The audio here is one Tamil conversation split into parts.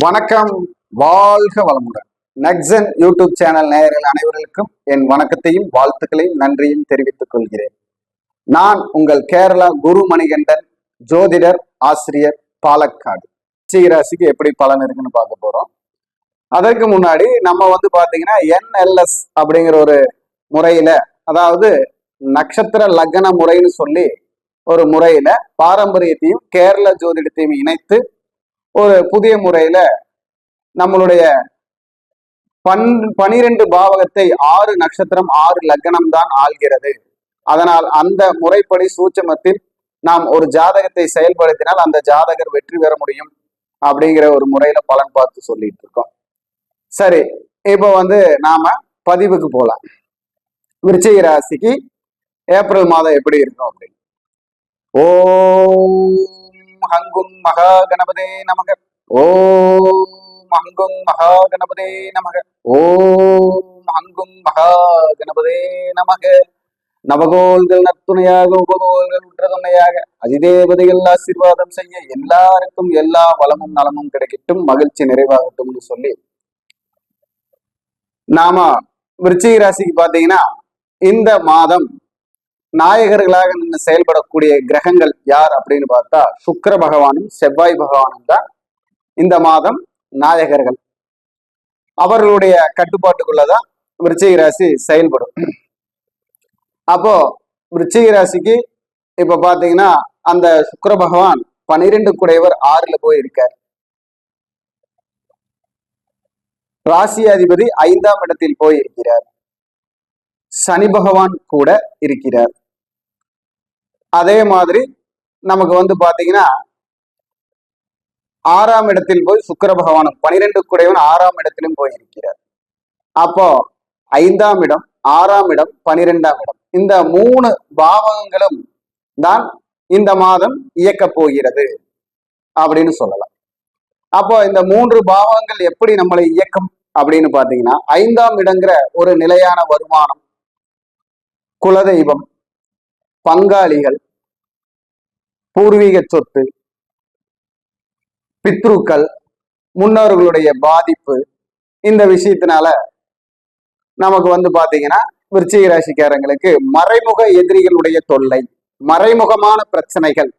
வணக்கம், வாழ்க வளமுடன். நக்சன் யூடியூப் சேனல் நேயர்கள் அனைவர்களுக்கும் என் வணக்கத்தையும் வாழ்த்துக்களையும் நன்றியும் தெரிவித்துக் கொள்கிறேன். நான் உங்கள் கேரளா குரு மணிகண்டன், ஜோதிடர், ஆசிரியர், பாலக்காடு. ராசிக்கு எப்படி பலன் இருக்குன்னு பார்க்க போறோம். அதற்கு முன்னாடி நம்ம பாத்தீங்கன்னா NLS அப்படிங்கிற ஒரு முறையில, அதாவது நட்சத்திர லக்ன முறைன்னு சொல்லி ஒரு முறையில பாரம்பரியத்தையும் கேரள ஜோதிடத்தையும் இணைத்து ஒரு புதிய முறையில நம்மளுடைய 12 பாவகத்தை 6 நட்சத்திரம் 6 லக்னம் தான் ஆள்கிறது. அதனால் அந்த முறைப்படி சூட்சமத்தில் நாம் ஒரு ஜாதகத்தை செயல்படுத்தினால் அந்த ஜாதகர் வெற்றி பெற முடியும் அப்படிங்கிற ஒரு முறையில பலன் பார்த்து சொல்லிட்டு இருக்கோம். சரி, இப்போ நாம பதிவுக்கு போலாம். விருச்சிக ராசிக்கு ஏப்ரல் மாதம் எப்படி இருக்கும் அப்படின்னு. ஓம் ஹங்கும் மகா கணபதே நமக. ஓம் ஹங்கும் மகா கணபதே நமக. ஓம் ஹங்கும் மகா கணபதே நமக. நவகோள்கள் நத்துணையாக, உபகோள்கள் உற்ற துணையாக, அதிதேவதைகள் ஆசீர்வாதம் செய்ய எல்லாருக்கும் எல்லா வளமும் நலமும் கிடைக்கட்டும், மகிழ்ச்சி நிறைவாகட்டும்னு சொல்லி நாம விருச்சிக ராசிக்கு பாத்தீங்கன்னா இந்த மாதம் நாயகர்களாக நின்று செயல்படக்கூடிய கிரகங்கள் யார் அப்படின்னு பார்த்தா சுக்கிர பகவானும் செவ்வாய் பகவானும் தான் இந்த மாதம் நாயகர்கள். அவர்களுடைய கட்டுப்பாட்டுக்குள்ளதான் விருச்சிக ராசி செயல்படும். அப்போ விருச்சிக ராசிக்கு இப்ப பாத்தீங்கன்னா அந்த சுக்கிர பகவான் 12 குடையவர் 6ல போய் இருக்கார். ராசி அதிபதி 5ஆம் இடத்தில் போய் இருக்கிறார். சனி பகவான் கூட இருக்கிறார். அதே மாதிரி நமக்கு பாத்தீங்கன்னா 6ஆம் இடத்தில் போய் சுக்கிர பகவானும் 12 குடையவன் 6ஆம் இடத்திலும் போய் இருக்கிறார். அப்போ 5ஆம் இடம், 6ஆம் இடம், 12ஆம் இடம், இந்த 3 பாவகங்களும் தான் இந்த மாதம் இயக்க போகிறது அப்படின்னு சொல்லலாம். அப்போ இந்த 3 பாவங்கள் எப்படி நம்மளை இயக்கம் அப்படின்னு பாத்தீங்கன்னா 5ஆம் இடங்கிற ஒரு நிலையான வருமானம், குலதெய்வம், பங்காளிகள், பூர்வீக சொத்து, பித்ருக்கள், முன்னோர்களுடைய பாதிப்பு, இந்த விஷயத்தினால நமக்கு பாத்தீங்கன்னா விருச்சிக ராசிக்காரங்களுக்கு மறைமுக எதிரிகளுடைய தொல்லை, மறைமுகமான பிரச்சனைகள்,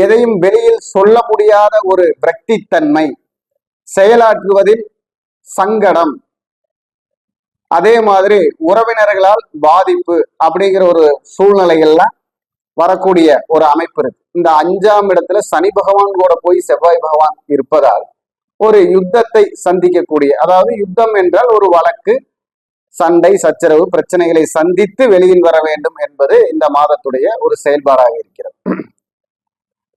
எதையும் வெளியில் சொல்ல முடியாத ஒரு விரக்தித்தன்மை, செயலாற்றுவதில் சங்கடம், அதே மாதிரி உறவினர்களால் பாதிப்பு அப்படிங்கிற ஒரு சூழ்நிலைகள்லாம் வரக்கூடிய ஒரு அமைப்பு இருக்கு. இந்த 5ஆம் இடத்துல சனி பகவான் கூட போய் செவ்வாய் பகவான் இருப்பதால் ஒரு யுத்தத்தை சந்திக்கக்கூடிய, அதாவது யுத்தம் என்றால் ஒரு வழக்கு, சண்டை, சச்சரவு, பிரச்சனைகளை சந்தித்து வெளியில் வர வேண்டும் என்பது இந்த மாதத்துடைய ஒரு செயல்பாடாக இருக்கிறது.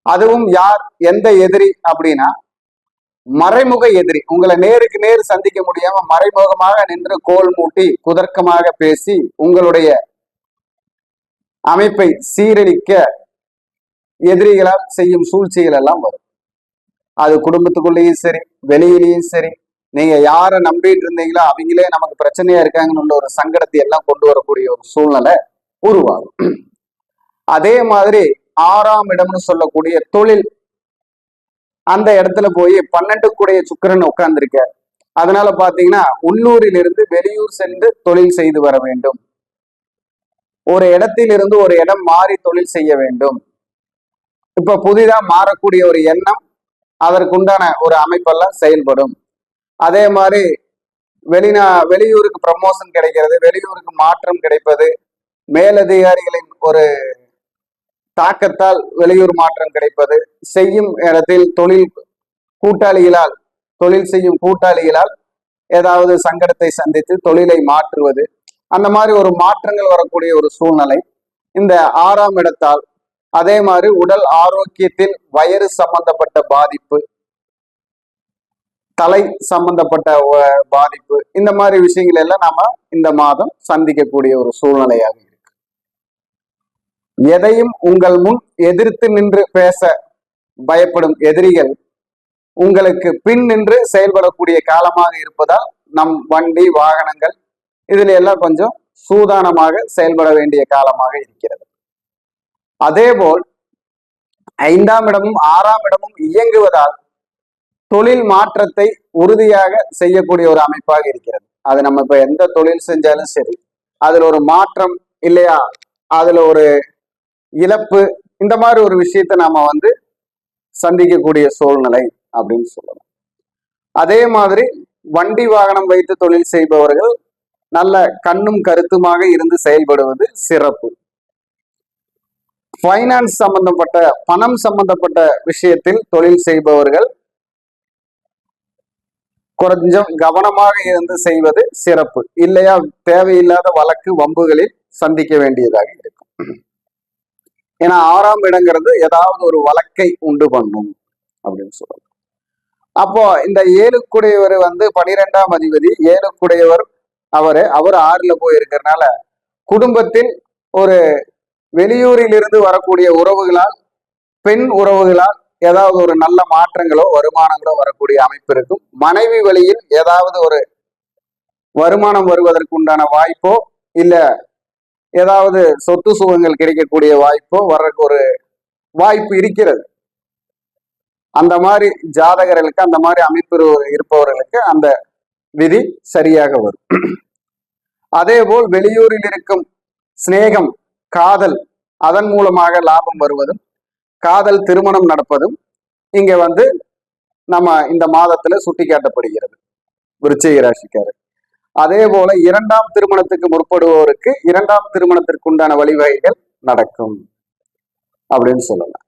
அதுவும் யார், எந்த எதிரி அப்படின்னா மறைமுக எதிரி. உங்களை நேருக்கு நேர் சந்திக்க முடியாம மறைமுகமாக நின்று கோல் மூட்டி குதர்க்கமாக பேசி உங்களுடைய அமைப்பை சீரழிக்க எதிரிகளால் செய்யும் சூழ்ச்சிகள் எல்லாம் வரும். அது குடும்பத்துக்குள்ளேயும் சரி, வெளியிலேயும் சரி, நீங்க யாரை நம்பிட்டு இருந்தீங்களோ அவங்களே நமக்கு பிரச்சனையா இருக்காங்கன்னு ஒரு சங்கடத்தை எல்லாம் கொண்டு வரக்கூடிய ஒரு சூழ்நிலை உருவாகும். அதே மாதிரி 6ஆம் இடம்னு சொல்லக்கூடிய தொழில், அந்த இடத்துல போய் 12 குடைய சுக்கிரன் உட்கார்ந்துருக்க. அதனால பாத்தீங்கன்னா உள்ளூரிலிருந்து வெளியூர் சென்று தொழில் செய்து வர வேண்டும், ஒரு இடத்திலிருந்து ஒரு இடம் மாறி தொழில் செய்ய வேண்டும். இப்ப புதிதா மாறக்கூடிய ஒரு எண்ணம், அதற்குண்டான ஒரு அமைப்பெல்லாம் செயல்படும். அதே மாதிரி வெளியூருக்கு ப்ரமோஷன் கிடைக்கிறது, வெளியூருக்கு மாற்றம் கிடைப்பது, மேலதிகாரிகளின் ஒரு தாக்கத்தால் வெளியூர் மாற்றம் கிடைப்பது, செய்யும் இடத்தில் தொழில் செய்யும் கூட்டாளிகளால் ஏதாவது சங்கடத்தை சந்தித்து தொழிலை மாற்றுவது, அந்த மாதிரி ஒரு மாற்றங்கள் வரக்கூடிய ஒரு சூழ்நிலை இந்த 6ஆம் இடத்தால். அதே மாதிரி உடல் ஆரோக்கியத்தில் வயிறு சம்பந்தப்பட்ட பாதிப்பு, தலை சம்பந்தப்பட்ட பாதிப்பு, இந்த மாதிரி விஷயங்கள் எல்லாம் நாம இந்த மாதம் சந்திக்கக்கூடிய ஒரு சூழ்நிலையாக இருக்கு. எதையும் உங்கள் முன் எதிர்த்து நின்று பேச பயப்படும் எதிரிகள் உங்களுக்கு பின் நின்று செயல்படக்கூடிய காலமாக இருப்பதால் நம் வண்டி வாகனங்கள் இதுல எல்லாம் கொஞ்சம் சூதானமாக செயல்பட வேண்டிய காலமாக இருக்கிறது. அதேபோல் 5ஆம் இடமும் 6ஆம் இடமும் இயங்குவதால் தொழில் மாற்றத்தை உறுதியாக செய்யக்கூடிய ஒரு அமைப்பாக இருக்கிறது. அது நம்ம இப்ப எந்த தொழில் செஞ்சாலும் சரி, அதுல ஒரு மாற்றம் இல்லையா, அதுல ஒரு இழப்பு, இந்த மாதிரி ஒரு விஷயத்தை நாம வந்து சந்திக்கக்கூடிய சூழ்நிலை அப்படின்னு சொல்லலாம். அதே மாதிரி வண்டி வாகனம் வைத்து தொழில் செய்பவர்கள் நல்ல கண்ணும் கருத்துமாக இருந்து செயல்படுவது சிறப்பு. பைனான்ஸ் சம்பந்தப்பட்ட பணம் சம்பந்தப்பட்ட விஷயத்தில் தொழில் செய்பவர்கள் கொஞ்சம் கவனமாக இருந்து செய்வது சிறப்பு. இல்லையா தேவையில்லாத வழக்கு வம்புகளில் சந்திக்க வேண்டியதாக இருக்கும். ஏன்னா 6ஆம் இடங்கிறது ஏதாவது ஒரு வழக்கை உண்டு பண்ணும் அப்படின்னு சொல்லலாம். அப்போ இந்த 7க்குடையவர் வந்து 12ஆம் அதிபதி, 7க்குடையவர் அவர் 6ல போயிருக்கிறதுனால குடும்பத்தில் ஒரு வெளியூரில் இருந்து வரக்கூடிய உறவுகளால், பெண் உறவுகளால் ஏதாவது ஒரு நல்ல மாற்றங்களோ வருமானங்களோ வரக்கூடிய அமைப்பு இருக்கும். மனைவி வழியில் ஏதாவது ஒரு வருமானம் வருவதற்கு உண்டான வாய்ப்போ இல்ல ஏதாவது சொத்து சுகங்கள் கிடைக்கக்கூடிய வாய்ப்போ வர்றதுக்கு ஒரு வாய்ப்பு இருக்கிறது. அந்த மாதிரி ஜாதகர்களுக்கு, அந்த மாதிரி அமைப்பு இருப்பவர்களுக்கு அந்த விதி சரியாக வரும். அதே போல் வெளியூரில் இருக்கும் சிநேகம், காதல், அதன் மூலமாக லாபம் வருவதும், காதல் திருமணம் நடப்பதும் இங்க வந்து நம்ம இந்த மாதத்துல சுட்டி காட்டப்படுகிறது விருச்சிக ராசிக்காரர். அதே போல 2ஆம் திருமணத்துக்கு முற்படுவோருக்கு 2ஆம் திருமணத்திற்கு உண்டான வழிவகைகள் நடக்கும் அப்படின்னு சொல்லலாம்.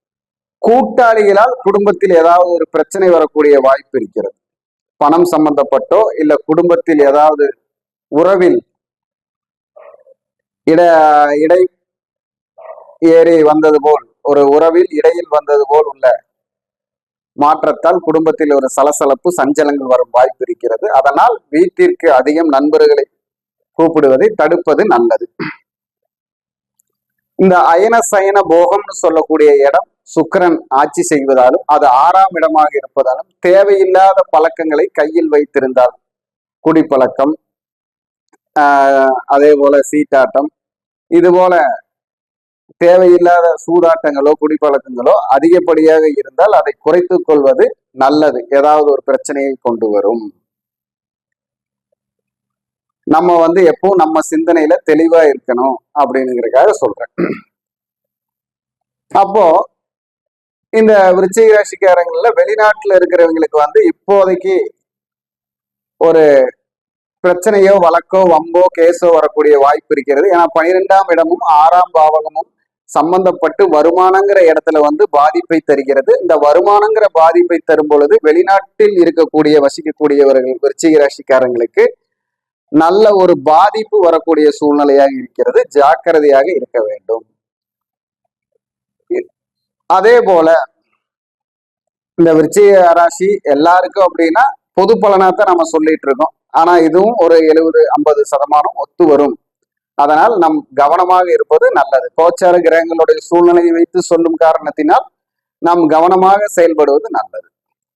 கூட்டாளிகளால் குடும்பத்தில் ஏதாவது ஒரு பிரச்சனை வரக்கூடிய வாய்ப்பு இருக்கிறது. பணம் சம்பந்தப்பட்டோ இல்ல குடும்பத்தில் ஏதாவது உறவில் இடை ஏறி வந்தது போல், ஒரு உறவில் இடையில் வந்தது போல் உள்ள மாற்றத்தால் குடும்பத்தில் ஒரு சலசலப்பு சஞ்சலங்கள் வரும் வாய்ப்பு இருக்கிறது. அதனால் வீட்டிற்கு அதிகம் நண்பர்களை கூப்பிடுவதை தடுப்பது நல்லது. இந்த அயன சயன போகம்னு சொல்லக்கூடிய இடம் சுக்கிரன் ஆட்சி செய்வதாலும், அது 6ஆம் இடமாக இருப்பதாலும் தேவையில்லாத பழக்கங்களை கையில் வைத்திருந்தால், குடிப்பழக்கம், அதே போல சீட்டாட்டம், இது போல தேவையில்லாத சூதாட்டங்களோ குடிப்பழக்கங்களோ அதிகப்படியாக இருந்தால் அதை குறைத்துக் கொள்வது நல்லது. ஏதாவது ஒரு பிரச்சனையை கொண்டு வரும். நம்ம வந்து எப்போ நம்ம சிந்தனையில தெளிவா இருக்கணும் அப்படிங்கிறதுக்காக சொல்றேன். அப்போ இந்த விருச்சிக ராசிக்காரங்கள்ல வெளிநாட்டுல இருக்கிறவங்களுக்கு வந்து இப்போதைக்கு ஒரு பிரச்சனையோ வழக்கோ வம்போ கேஸோ வரக்கூடிய வாய்ப்பு இருக்கிறது. ஏன்னா 12ஆம் இடமும் 6ஆம் பாவகமும் சம்பந்தப்பட்டு வருமானங்கிற இடத்துல வந்து பாதிப்பை தருகிறது. இந்த வருமானங்கிற பாதிப்பை தரும் பொழுது வெளிநாட்டில் இருக்கக்கூடிய வசிக்கக்கூடியவர்கள் விருச்சிக ராசிக்காரங்களுக்கு நல்ல ஒரு பாதிப்பு வரக்கூடிய சூழ்நிலையாக இருக்கிறது. ஜாக்கிரதையாக இருக்க வேண்டும். அதே போல இந்த விருச்சிக ராசி எல்லாருக்கும் அப்படின்னா பொது பலனாத்தான் நம்ம சொல்லிட்டு இருக்கோம். ஆனா இதுவும் ஒரு 70-50% ஒத்து வரும். அதனால் நம் கவனமாக இருப்பது நல்லது. கோச்சார கிரகங்களுடைய சூழ்நிலையை வைத்து சொல்லும் காரணத்தினால் நாம் கவனமாக செயல்படுவது நல்லது.